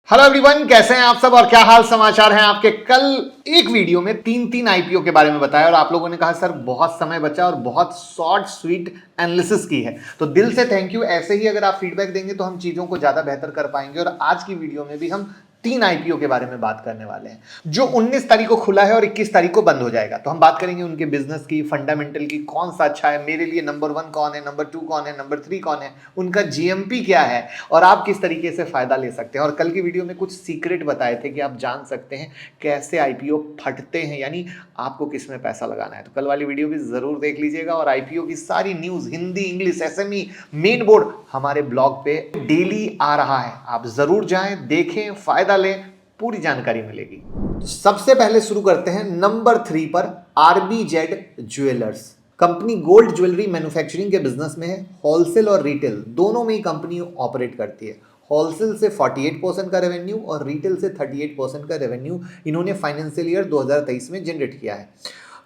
Hello everyone, कैसे हैं आप सब और क्या हाल समाचार हैं आपके। कल एक वीडियो में तीन तीन आईपीओ के बारे में बताया और आप लोगों ने कहा सर बहुत समय बचा और बहुत शॉर्ट स्वीट एनालिसिस की है, तो दिल से थैंक यू। ऐसे ही अगर आप फीडबैक देंगे तो हम चीजों को ज्यादा बेहतर कर पाएंगे। और आज की वीडियो में भी हम तीन आईपीओ के बारे में बात करने वाले हैं जो 19 तारीख को खुला है और 21 तारीख को बंद हो जाएगा। तो हम बात करेंगे उनके बिजनेस की, फंडामेंटल की, कौन सा अच्छा है, मेरे लिए नंबर 1 कौन है, नंबर 2 कौन है, नंबर 3 कौन है, उनका जीएमपी क्या है और आप किस तरीके से फायदा ले सकते हैं। और कल की वीडियो में कुछ सीक्रेट बताए थे कि आप जान सकते हैं कैसे आईपीओ फटते हैं, यानी आपको किस में पैसा लगाना है। तो कल वाली वीडियो भी जरूर देख लीजिएगा। और आईपीओ की सारी news Hindi, English, SME, main board हमारे ब्लॉग पे डेली आ रहा है। आप जरूर जाएं, देखें, फायदा लें, पूरी जानकारी मिलेगी। तो सबसे पहले शुरू करते हैं नंबर 3 पर, RBZ jewellers. Company gold jewellery manufacturing के बिजनेस में है। होलसेल और रिटेल दोनों में ही कंपनी ऑपरेट करती है। होलसेल से 48% का रेवेन्यू और रिटेल से 38% का रेवेन्यू इन्होंने फाइनेंशियल ईयर 2023 में जनरेट किया है।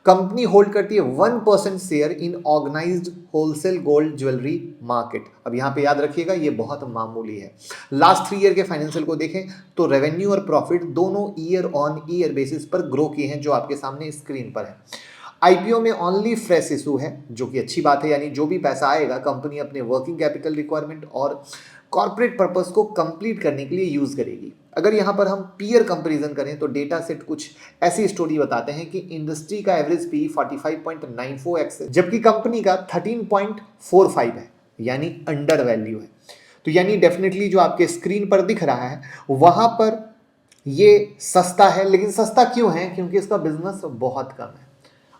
कंपनी होल्ड करती है 1% share in organised wholesale gold jewellery market. अब यहाँ पे याद रखिएगा ये बहुत मामूली है। लास्ट 3 ईयर के फाइनेंशियल को देखें तो रेवेन्यू और प्रॉफिट दोनों ईयर ऑन ईयर बेसिस पर ग्रो किए हैं, जो आपके सामने स्क्रीन पर है। आईपीओ में ओनली फ्रेश इशू है, जो कि अच्छी बात है, यानी जो भी पैसा आएगा कंपनी अपने वर्किंग कैपिटल रिक्वायरमेंट और कॉर्पोरेट पर्पस को कंप्लीट करने के लिए यूज करेगी। अगर यहाँ पर हम पीयर कंपैरिजन करें तो डेटा सेट कुछ ऐसी स्टोरी बताते हैं कि इंडस्ट्री का एवरेज पी 45.94x है, जबकि कंपनी का 13.45 है, यानी अंडर वैल्यू है। तो यानी डेफिनेटली जो आपके स्क्रीन पर दिख रहा है वहां पर ये सस्ता है, लेकिन सस्ता क्यों है? क्योंकि इसका बिजनेस बहुत कम है।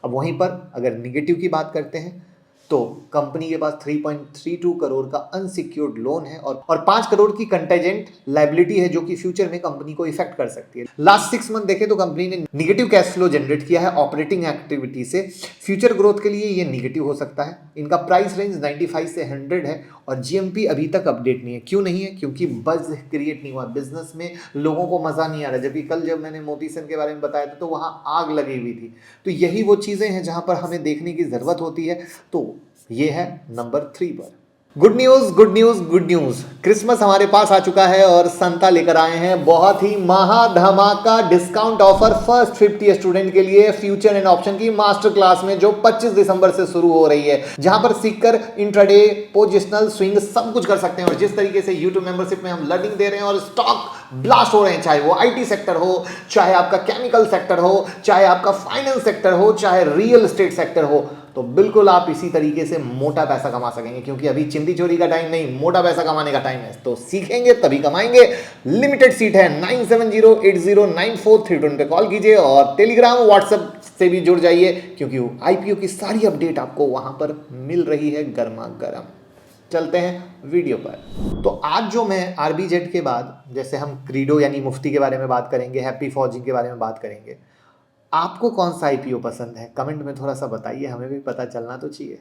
अब वहीं पर अगर निगेटिव की बात करते हैं तो कंपनी के पास 3.32 करोड़ का अनसिक्योर्ड लोन है और 5 करोड़ की कंटेजेंट लायबिलिटी है, जो कि फ्यूचर में कंपनी को इफेक्ट कर सकती है। लास्ट 6 मंथ देखें तो कंपनी ने निगेटिव कैश फ्लो जनरेट किया है ऑपरेटिंग एक्टिविटी से। फ्यूचर ग्रोथ के लिए ये निगेटिव हो सकता है। इनका प्राइस रेंज 95 से 100 है और जीएमपी अभी तक अपडेट नहीं है। क्यों नहीं है? क्योंकि बज क्रिएट नहीं हुआ बिजनेस में, लोगों को मजा नहीं आ रहा। जबकि कल जब मैंने मोती सन के बारे में बताया था तो वहां आग लगी हुई थी। तो यही वो चीजें हैं जहां पर हमें देखने की जरूरत होती है। तो ये है नंबर 3 पर। Good news, good news, good news, Christmas हमारे पास आ चुका है और संता लेकर आए हैं बहुत ही महा धमाका डिस्काउंट ऑफर फर्स्ट 50 स्टूडेंट के लिए फ्यूचर एंड ऑप्शन की मास्टर क्लास में, जो 25 दिसंबर से शुरू हो रही है, जहां पर सीखकर इंट्राडे, पोजिशनल, स्विंग सब कुछ कर सकते हैं। और जिस तरीके से यूट्यूब मेंबरशिप में हम लर्निंग दे रहे हैं और स्टॉक ब्लास्ट हो रहे हैं, चाहे वो आईटी सेक्टर हो, चाहे आपका केमिकल सेक्टर हो, चाहे आपका फाइनेंस सेक्टर हो, चाहे रियल एस्टेट सेक्टर हो, तो बिल्कुल आप इसी तरीके से मोटा पैसा कमा सकेंगे। क्योंकि अभी चिंदी चोरी का टाइम नहीं, मोटा पैसा कमाने का टाइम है। तो सीखेंगे तभी कमाएंगे। लिमिटेड सीट है। 9708094321 पे कॉल कीजिए और टेलीग्राम, व्हाट्सएप से भी जुड़ जाइए, क्योंकि आईपीओ की सारी अपडेट आपको वहां पर मिल रही है गर्मा गर्म। चलते हैं वीडियो पर। तो आज जो मैं आरबीजेड के बाद, जैसे हम क्रीडो यानी मुफ्ती के बारे में बात करेंगे, हैप्पी फॉर्जिंग के बारे में बात करेंगे, आपको कौन सा आईपीओ पसंद है कमेंट में थोड़ा सा बताइए, हमें भी पता चलना तो चाहिए।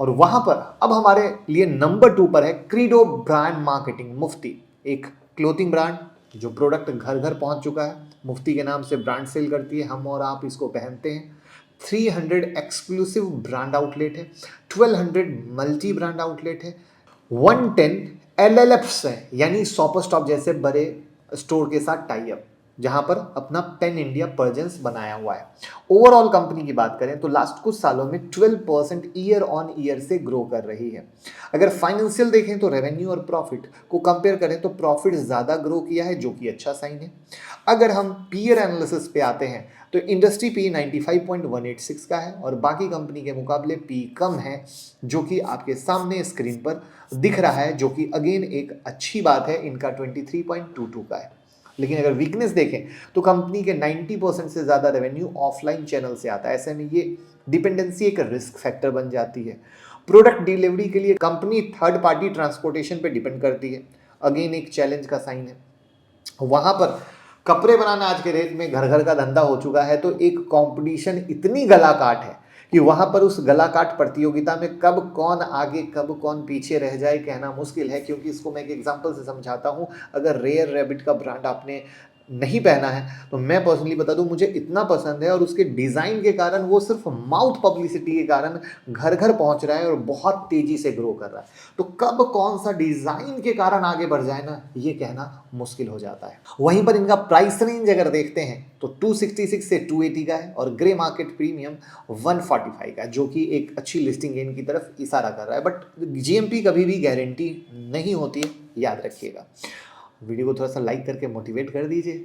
और वहां पर अब हमारे लिए नंबर 2 पर है क्रीडो ब्रांड मार्केटिंग मुफ्ती, एक क्लोथिंग ब्रांड जो प्रोडक्ट घर घर पहुंच चुका है। मुफ्ती के नाम से ब्रांड सेल करती है, हम और आप इसको पहनते हैं। 300 एक्सक्लूसिव ब्रांड आउटलेट है, 1200 मल्टी ब्रांड आउटलेट है, 110 एलएलएफ्स है, यानी शॉपर स्टॉप जैसे बड़े स्टोर के साथ टाई अप, जहां पर अपना पैन इंडिया प्रेजेंस बनाया हुआ है। ओवरऑल कंपनी की बात करें तो लास्ट कुछ सालों में 12% ईयर ऑन ईयर से ग्रो कर रही है। अगर फाइनेंशियल देखें तो रेवेन्यू और प्रॉफिट को कंपेयर करें तो प्रॉफिट ज्यादा ग्रो किया है, जो कि अच्छा साइन है। अगर हम पीयर एनालिसिस पे आते हैं तो इंडस्ट्री पी 95.186 का है और बाकी कंपनी के मुकाबले पी कम है, जो कि आपके सामने स्क्रीन पर दिख रहा है, जो कि अगेन एक अच्छी बात है। इनका 23.22 का है। लेकिन अगर वीकनेस देखें तो कंपनी के 90% से ज़्यादा रेवेन्यू ऑफलाइन चैनल से आता है। ऐसे में ये डिपेंडेंसी एक रिस्क फैक्टर बन जाती है। प्रोडक्ट डिलीवरी के लिए कंपनी थर्ड पार्टी ट्रांसपोर्टेशन पे डिपेंड करती है, अगेन एक चैलेंज का साइन है। वहाँ पर कपड़े बनाना आज के रेट में घर घर का धंधा हो चुका है, तो एक कंपटीशन इतनी गला काट है कि वहां पर उस गला काट प्रतियोगिता में कब कौन आगे कब कौन पीछे रह जाए कहना मुश्किल है। क्योंकि इसको मैं एक एग्जांपल से समझाता हूं। अगर रेयर रैबिट का ब्रांड आपने नहीं पहना है, तो मैं पर्सनली बता दूं मुझे इतना पसंद है और उसके डिज़ाइन के कारण वो सिर्फ माउथ पब्लिसिटी के कारण घर घर पहुंच रहा है और बहुत तेजी से ग्रो कर रहा है। तो कब कौन सा डिज़ाइन के कारण आगे बढ़ जाए ना, ये कहना मुश्किल हो जाता है। वहीं पर इनका प्राइस रेंज अगर देखते हैं तो 266 से 280 का है और ग्रे मार्केट प्रीमियम 145 का है, जो कि एक अच्छी लिस्टिंग गेन की तरफ इशारा कर रहा है। बट जीएमपी कभी भी गारंटी नहीं होती है, याद रखिएगा। वीडियो को थोड़ा सा लाइक करके मोटिवेट कर दीजिए।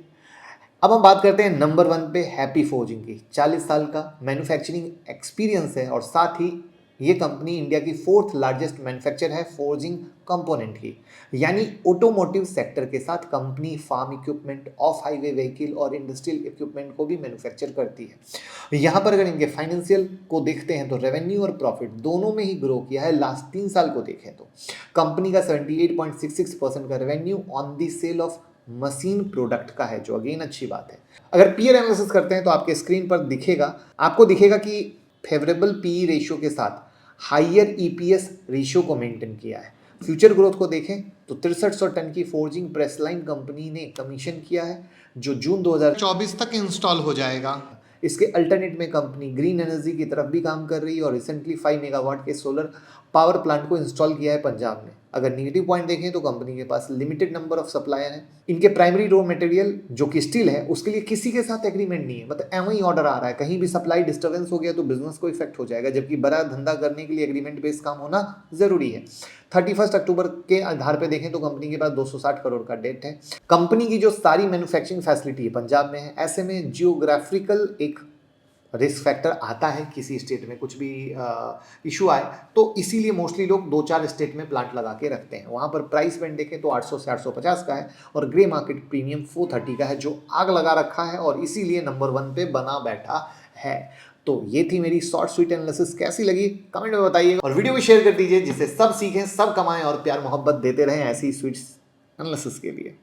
अब हम बात करते हैं नंबर 1 पे हैप्पी फोर्जिंग की। 40 साल का मैन्युफैक्चरिंग एक्सपीरियंस है और साथ ही ये कंपनी इंडिया की 4th लार्जेस्ट मैन्युफैक्चर है फोर्जिंग कंपोनेंट की। यानी ऑटोमोटिव सेक्टर के साथ company farm equipment, off highway vehicle और इंडस्ट्रियल इक्विपमेंट को भी मैन्युफैक्चर करती है। यहाँ पर अगर इनके फाइनेंशियल को देखते हैं तो रेवेन्यू और प्रॉफिट दोनों में ही ग्रो किया है। लास्ट 3 साल को देखें तो कंपनी का 78.66% का revenue on the sale of machine product का है, जो अगेन अच्छी बात है। अगर पीयर एनालिसिस करते हैं तो आपके स्क्रीन पर आपको दिखेगा कि फेवरेबल पीई रेशियो के साथ हाइयर ईपीएस रेशियो को मेंटेन किया है। फ्यूचर ग्रोथ को देखें तो 6300 टन की फोर्जिंग प्रेस लाइन कंपनी ने कमीशन किया है, जो जून 2024 तक इंस्टॉल हो जाएगा। इसके अल्टरनेट में कंपनी ग्रीन एनर्जी की तरफ भी काम कर रही है और रिसेंटली 5 मेगावाट के सोलर पावर प्लांट को इंस्टॉल किया है पंजाब में। अगर नेगेटिव पॉइंट देखें तो कंपनी के पास लिमिटेड नंबर ऑफ सप्लायर हैं। इनके प्राइमरी रॉ मटेरियल जो कि स्टील है, उसके लिए किसी के साथ एग्रीमेंट नहीं है, मतलब एवं ही ऑर्डर आ रहा है। कहीं भी सप्लाई डिस्टर्बेंस हो गया तो बिजनेस को इफेक्ट हो जाएगा, जबकि बड़ा धंधा करने के लिए एग्रीमेंट बेस्ड काम होना जरूरी है। 31 अक्टूबर के आधार पे देखें तो कंपनी के पास 260 करोड़ का डेट है। कंपनी की जो सारी मैन्युफैक्चरिंग फैसिलिटी है पंजाब में है। ऐसे में जियोग्राफिकल एक रिस्क फैक्टर आता है, किसी स्टेट में कुछ भी इशू आए तो इसीलिए मोस्टली लोग 2-4 स्टेट में प्लांट लगा के रखते हैं। वहाँ पर प्राइस बैंड देखें तो 800 से 850 का है और ग्रे मार्केट प्रीमियम 430 का है, जो आग लगा रखा है और इसीलिए नंबर 1 पे बना बैठा है। तो ये थी मेरी शॉर्ट स्वीट एनालिसिस। कैसी लगी कमेंट में बताइए और वीडियो भी शेयर कर दीजिए, जिससे सब सीखें, सब कमाएं और प्यार मोहब्बत देते रहें ऐसी स्वीट एनालिसिस के लिए।